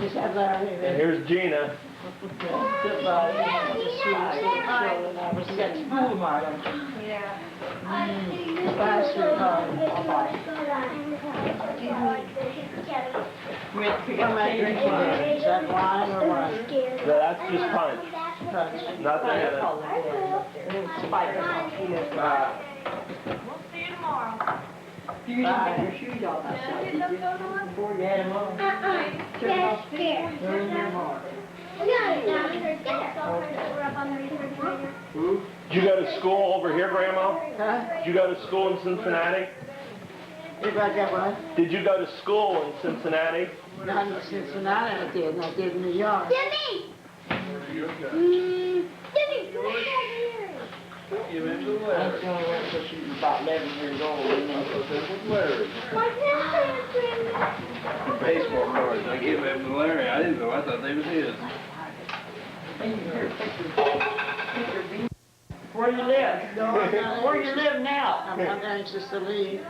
Is that Larry? And here's Gina. Goodbye. You got school tomorrow, don't you? Yeah. Goodbye, sweetheart. You have to pick What up am I drinking candy. there? Is that wine or what? That's just punch. Punch. Nothing in it. And then spike it off. We'll see you tomorrow. You didn't have your shoes off outside, did you? Before you had them on. Took them off. They're in your mark. Did you go to school over here, Grandma? Huh? Did you go to school in Cincinnati? If I got what? Did you go to school in Cincinnati? Not in Cincinnati, I did, and I did in New York. Jimmy! Jimmy, come here. I was going away until she was about 11 years old. And then My grandparents Baseball cards. I gave them to Larry. I didn't know. I thought they was his. where you live? Where you live now? I'm not anxious to leave.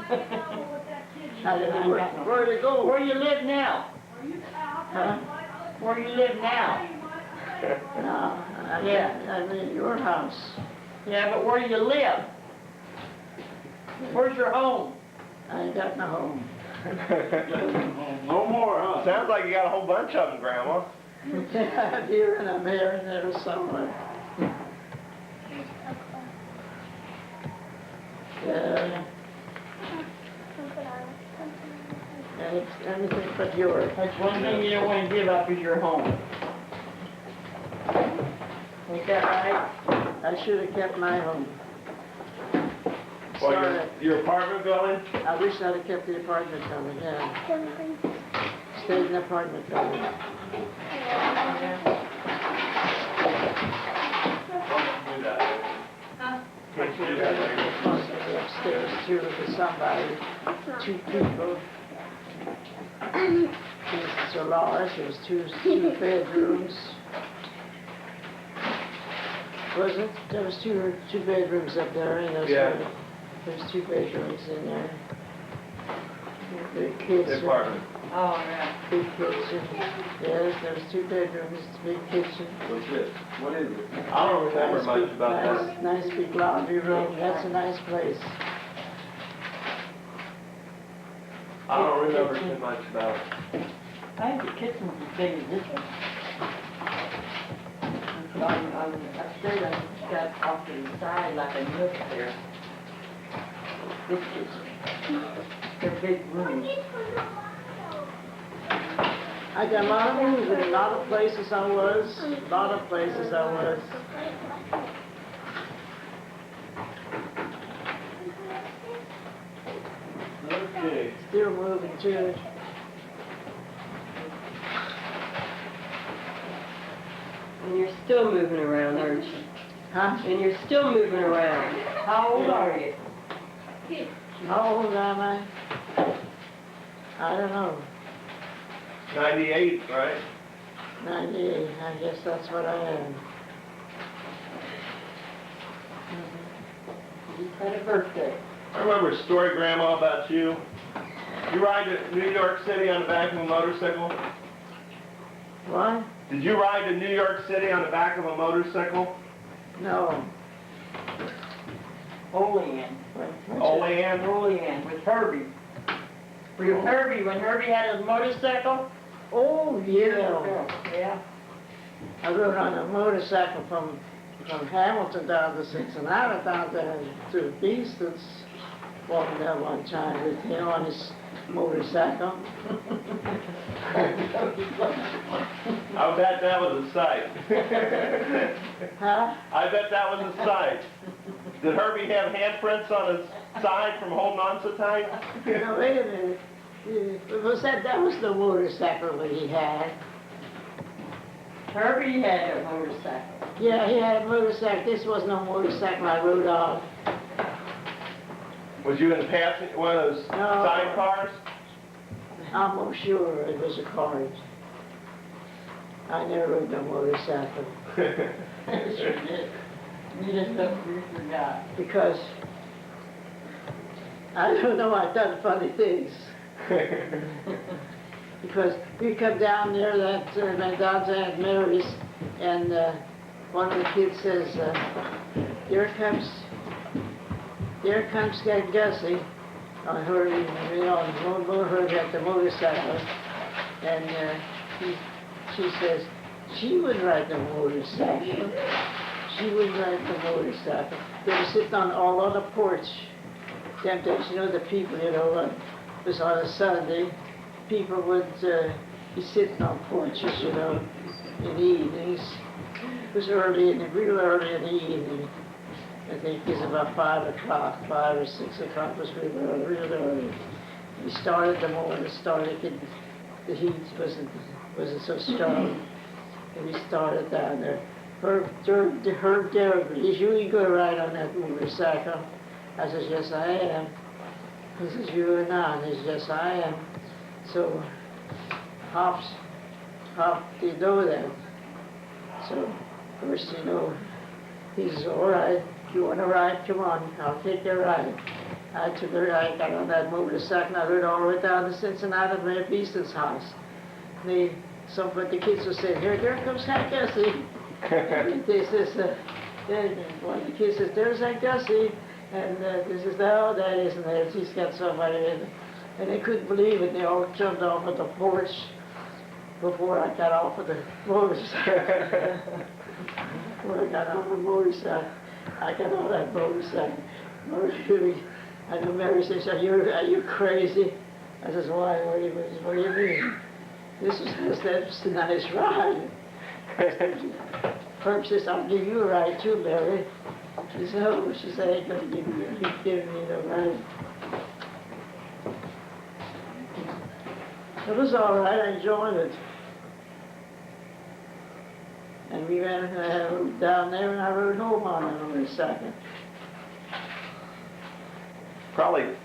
Where to go? Where you live now? Huh? Where you live now? No, I mean your house. Yeah, but where do you live? Where's your home? I ain't got no home. No more, huh? Sounds like you got a whole bunch of them, Grandma. I'm here and I'm here and there somewhere. Yeah. Anything but yours. That's one thing you don't want to give up is your home. Ain't that right? I should have kept my home. Well, Sorry. your apartment building? I wish I'd have kept the apartment building, yeah. Stayed in the apartment building. Possibly upstairs too with somebody, two people. It's so large, there was two bedrooms. Was it? There was two bedrooms up there and there's two bedrooms in there. Big kids. The apartment. Oh, yeah. Big kitchen. Yes, there was two bedrooms, big kitchen. What's this? What is it? I don't remember much big, about that. Nice big laundry room. That's a nice place. I don't remember too much about it. I think the kitchen's as big as this one. Upstairs, I got off to the side like a nook there. This kitchen. They're big rooms. I got a lot of rooms in a lot of places I was. A lot of places I was. Okay. Still moving too. And you're still moving around, aren't you? Huh? And you're still moving around. How old are you? How old am I? I don't know. 98, right? 98. I guess that's what I am. You had a birthday. I remember a story, Grandma, about you. You ride to New York City on the back of a motorcycle? What? Did you ride to New York City on the back of a motorcycle? No. Olean. Olean? Olean with Herbie. With Herbie, when Herbie had his motorcycle? Oh, yeah. Yeah. I rode on a motorcycle from Hamilton down to Cincinnati, down there to the Beastons. Walking there one time with him on his motorcycle. I bet that was a sight. Huh? I bet that was a sight. Did Herbie have handprints on his side from holding on so tight? Now, wait a minute. That was the motorcycle that he had. Herbie had a motorcycle. Yeah, he had a motorcycle. This was no motorcycle I rode on. Was you in passing one of those No. sidecars? I'm almost sure it was a car. I never rode no motorcycle. Sure did. You just you forgot. Because I don't know, I've done funny things. Because we come down there, went down to Aunt Mary's, and one of the kids says, here comes Gussie. I heard him, you know, heard at the motorcycle, and she says, she would ride the motorcycle. She would ride the motorcycle. They were sitting all on the porch. Them days, you know, the people, you know, it was on a Sunday. People would be sitting on porches, you know, in the evenings. It was real early in the evening. I think it was about 5 o'clock, 5 or 6 o'clock was real early. We started the morning, the heat wasn't so strong. And we started down there. Herb Derby, is you going to ride on that motorcycle? I says, yes, I am. He says, you are not. He says, yes, I am. So, Hop, you know that. So, first, you know, he says, all right, you want to ride? Come on, I'll take your ride. I took a ride, got on that motorcycle, and I rode all the way down to Cincinnati to my Beaston's house. They So, but the kids will say, here comes Aunt Gussie. They says, one of the kids says, there's Aunt Gussie. And they says, no, that isn't it. She's got somebody in it. And they couldn't believe it. They all jumped off of the porch before I got off of the motorcycle. Before I got off the motorcycle, I got on that motorcycle. I know Mary says, are you crazy? I says, why? What do you mean? That's a nice ride. Herb says, I'll give you a ride too, Mary. She said, oh, she said, I ain't gonna give you, keep giving me no ride. It was all right, I enjoyed it. And we ran down there and I rode home on it on a second. Probably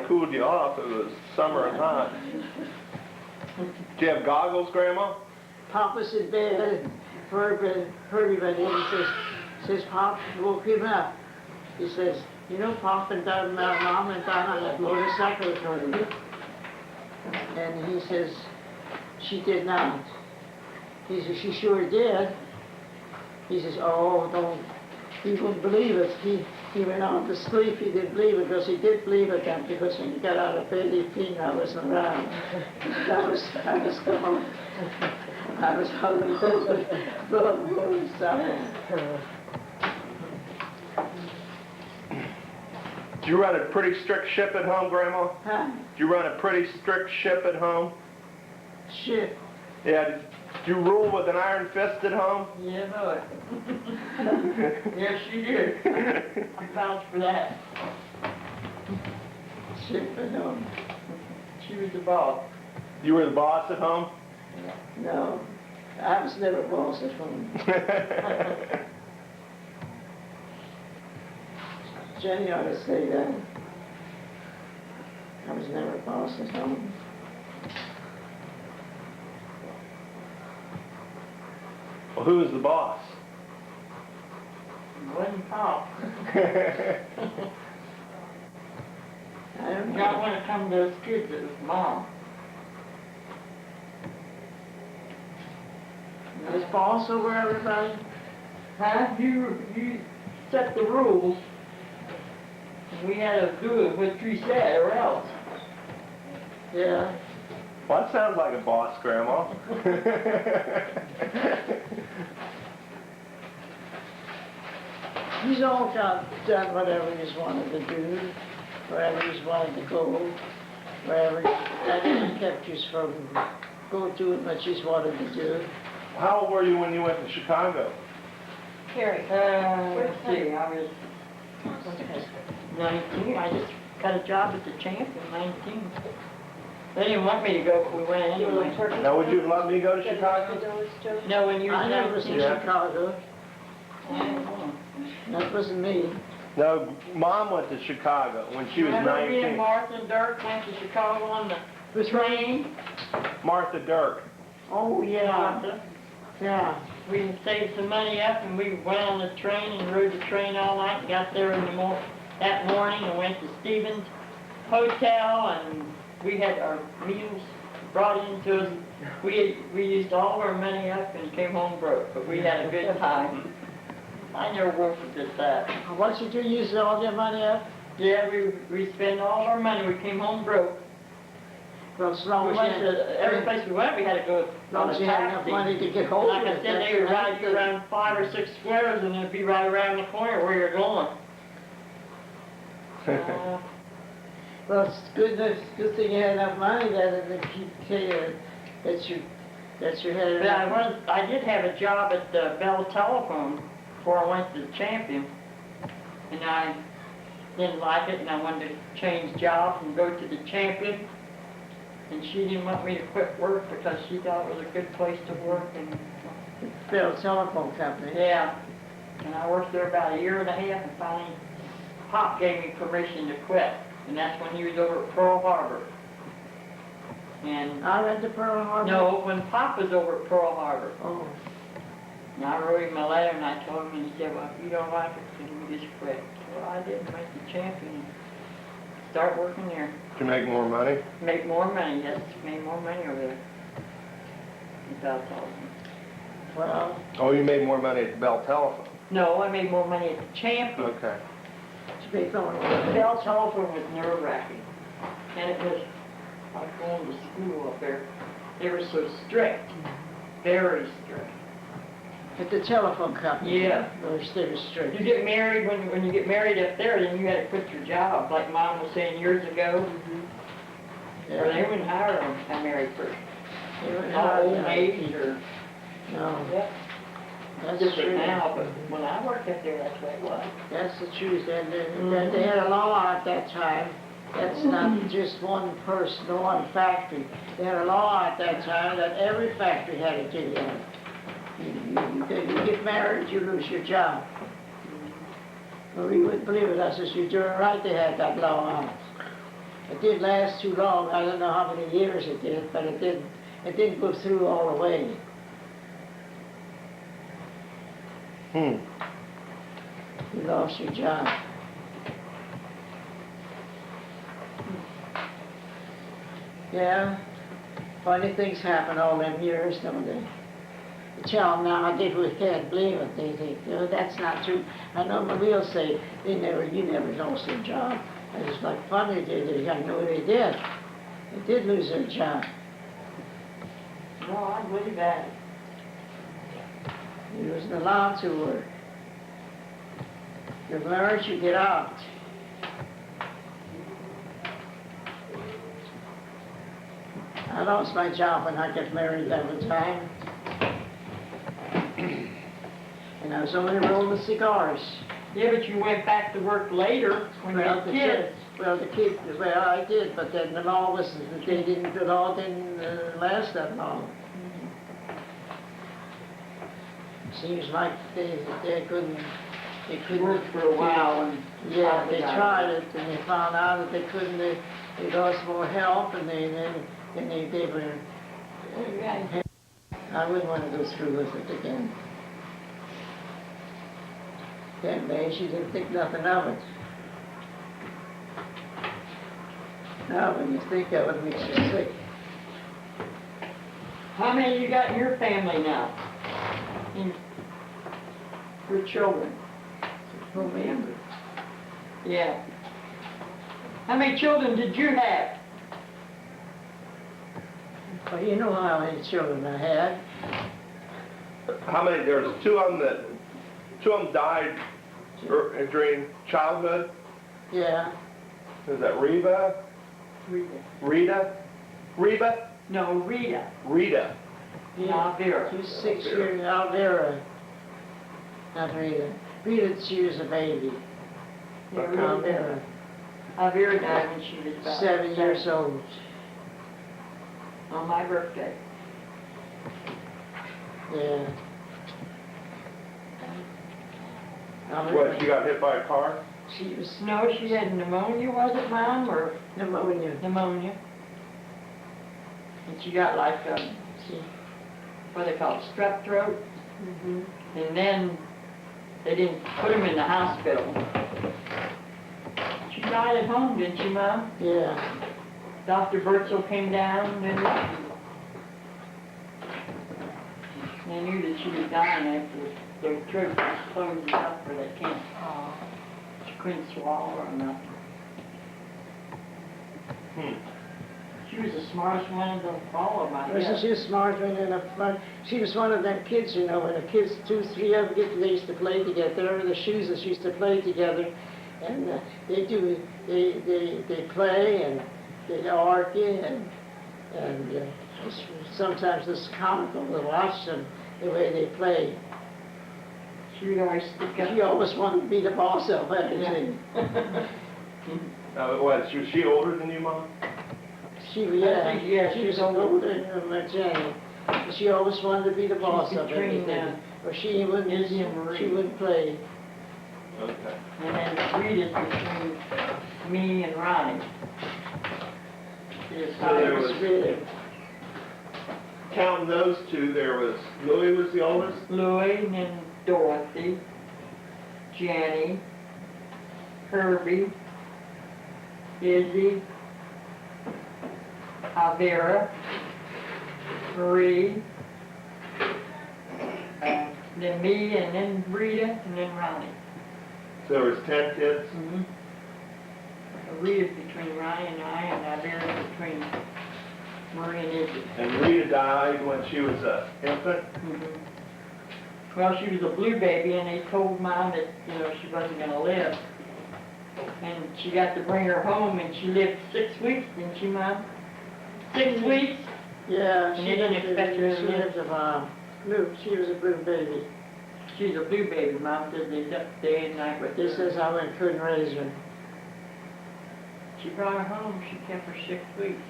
cooled you off. It was summer and hot. Do you have goggles, Grandma? Papa's in bed, Herbie went in and says, Pop, woke him up. He says, you know, Pop and Mom went down on that motorcycle with Herbie. And he says, she did not. He says, she sure did. He says, oh, don't, he wouldn't believe it. He went on to sleep, he didn't believe it, because he did believe it then, because when he got out of bed, he seen I wasn't around. I was gone. I was hungry for the motorcycle. Do you run a pretty strict ship at home, Grandma? Huh? Do you run a pretty strict ship at home? Shit. Yeah. Do you rule with an iron fist at home? Yeah, boy. Yes, she did. I vouch for that. Shit, but no. She was the boss. You were the boss at home? No. I was never boss at home. Jenny ought to say that. I was never boss at home. Well, who was the boss? It wasn't Pop. I don't Not know. when it come to those kids, it was Mom. Was boss over everybody? Huh? You set the rules. And we had to do it what you said or else. Yeah. Well, that sounds like a boss, Grandma. He's all done whatever he's wanted to do, wherever he's wanted to go, wherever that didn't kept you from going doing what he's wanted to do. How old were you when you went to Chicago? Carrie. Let's see, I was 19. I just got a job at the Champion, 19. They didn't want me to go, but we went anyway. Now, would you let me go to Chicago? No, when you were I never was 19. in Chicago. That wasn't me. No, Mom went to Chicago when she was Remember me and 19. Martha and Dirk went to Chicago on the train? Martha Dirk. Oh, yeah. Martha. Yeah. We saved some money up and we went on the train and rode the train all night and got there in the that morning and went to Stevens Hotel and we had our meals brought into us. We used all our money up and came home broke, but we had a good time. I never will forget that. What you do, use all your money up? Yeah, we spent all our money. We came home broke. Well, as long We as went you to every place we went. We had to go as long on as a you had enough taxi. money to get And hold like of I it. said, they would ride you around 5 or 6 squares, and it'd be right around the corner where you're going. Well, it's good thing you had enough money that it keep that you had But enough. I did have a job at the Bell Telephone before I went to the Champion, and I didn't like it, and I wanted to change jobs and go to the Champion. And she didn't want me to quit work because she thought it was a good place to work. And Bell Telephone Company. yeah, and I worked there about 1.5 years, and finally Pop gave me permission to quit. And that's when he was over at Pearl Harbor. And I went to Pearl Harbor. no, when Pop was over at Pearl Harbor. Oh. And I wrote him a letter and I told him, and he said, well, if you don't like it, then you just quit. Well, I did, make the Champion and start working there. To make more money? Make more money, yes, made more money over there. at Bell Telephone. Well, Oh, you made more money at Bell Telephone. No, I made more money at the Champion. Okay. to be going The Bell Telephone was nerve-wracking, and it was like going to school up there. They were so strict, very strict. at the telephone company. Yeah. They were strict. You get married, when you get married up there, then you had to quit your job, like Mom was saying years ago. Or they wouldn't hire them if I married first. They were Not not, old no. age or, No, yeah, that's different true. now, but when I worked up there, that's the way it was. That's the truth, and they had a law at that time. That's not just one person, one factory. They had a law at that time that every factory had to do that. You get married, you lose your job. Well, we wouldn't believe it. I says, you're doing right, they had that law on. It didn't last too long. I don't know how many years it did, but it didn't go through all the way. You lost your job. Yeah, funny things happen all them years, don't they? The child now, they can't believe it. They think, oh, that's not true. I know Maria say, you never lost their job. And it's like funny they did. I know they did. They did lose their job. No, I believe that. It wasn't allowed to work. You're married, you get out. I lost my job when I got married that one time. And I was only rolling cigars. Yeah, but you went back to work later when you had kids. Well, I did, but then the law was, the law didn't last that long. Seems like they couldn't Worked for a while and yeah, finally they got tried it and they found out that they couldn't, they lost more help and they were, I wouldn't want to go through with it again. That man, she didn't think nothing of it. Now when you think of it, it makes you sick. How many you got in your family now? In your children? Remember. Yeah. How many children did you have? Well, you know how many children I had. How many? There's two of them died during childhood. Yeah. Is that Reba? Rita? Reba? No, Rita. Rita. Now Vera. She was 6 years, Alvera. Not Rita. Rita, she was a baby. Yeah, Alvera. Vera died when she was about 7 years old. on my birthday. Yeah. What, she got hit by a car? She was No, she had pneumonia, was it, Mom, or pneumonia. pneumonia? And she got like, She, what they call it, strep throat. And then they didn't put him in the hospital. She died at home, didn't she, Mom? yeah. Dr. Bertzel came down and they knew that she was dying after their throat was closed up for that cancer. She couldn't swallow or nothing. She was the smartest one of all of them, I Wasn't guess. she a smart one and a fun? She was one of them kids, you know, when the kids, 2, 3 of them they used to play together. The shoes that used to play together, and they play and they argue and sometimes it's comical to watch them the way they play. She would always stick up. She always wanted to be the boss of everything. Was she older than you, Mom? She I think, yeah, she was older than Jenny. But she always wanted to be the boss of between, everything. Or she Izzy and wouldn't, Marie. she wouldn't play. Okay. And then Rita's between me and Ronnie. She was So there was, Really. counting those two, there was, Louis was the oldest? Louie and then Dorothy, Jenny, Herbie, Izzy, Vera, Marie, Then me, and then Rita, and then Ronnie. So there was 10 kids? Mm-hmm. Rita's between Ronnie and Iberia's between Marie and Izzy. And Rita died when she was an infant? Mm-hmm. Well, she was a blue baby, and they told Mom that, you know, she wasn't gonna live. And she got to bring her home, and she lived 6 weeks, didn't she, Mom? 6 weeks? Yeah, And they didn't expect her to she live. lived blue, she was a blue baby. She was a blue baby. Mom said they slept day and night with her. This is how I couldn't raise her. She brought her home. She kept her 6 weeks.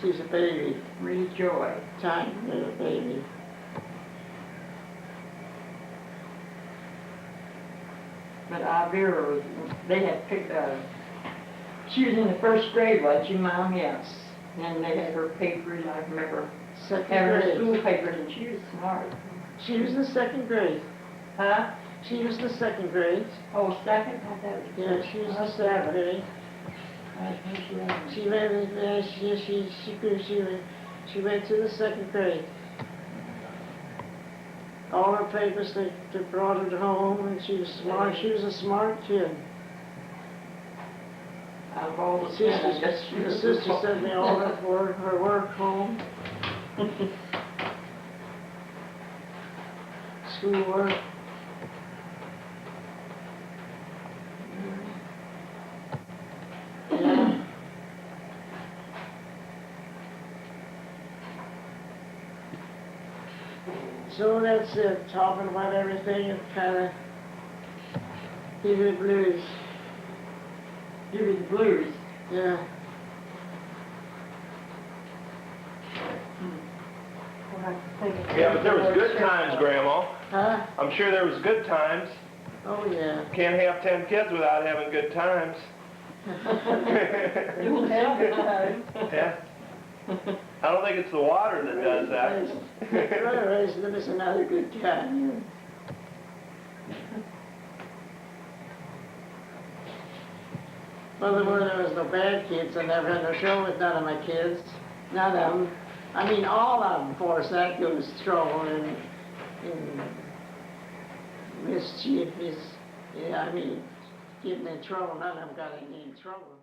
She's a baby, Real joy. tiny little baby. But Vera was, they had picked, she was in the 1st grade, wasn't she, Mom? Yes. And they had her papers, I remember Second having her grade. school papers, and she was smart. She was in the 2nd grade. Huh? She was in the 2nd grade. Oh, 2nd? I thought it was Yeah, she was in the 2nd grade. I think she was. She went to the 2nd grade. All her papers, they brought her home, and she was smart. She was a smart kid. Out of all the The kids, I guess she was sister sent me all her work home. Schoolwork. Yeah. So that's it, talking about everything and kinda give you the blues. Give me the blues. Yeah. Yeah, but there was good times, Grandma. Huh? I'm sure there was good times. Oh, yeah. Can't have 10 kids without having good times. You'll have it. Yeah. I don't think it's the water that does that. Raising them is another good time. Well, there was no bad kids. I never had no trouble with none of my kids. None of them. I mean, all of them, of course, that goes trouble and mischief is, yeah, I mean, getting in trouble. None of them got any trouble.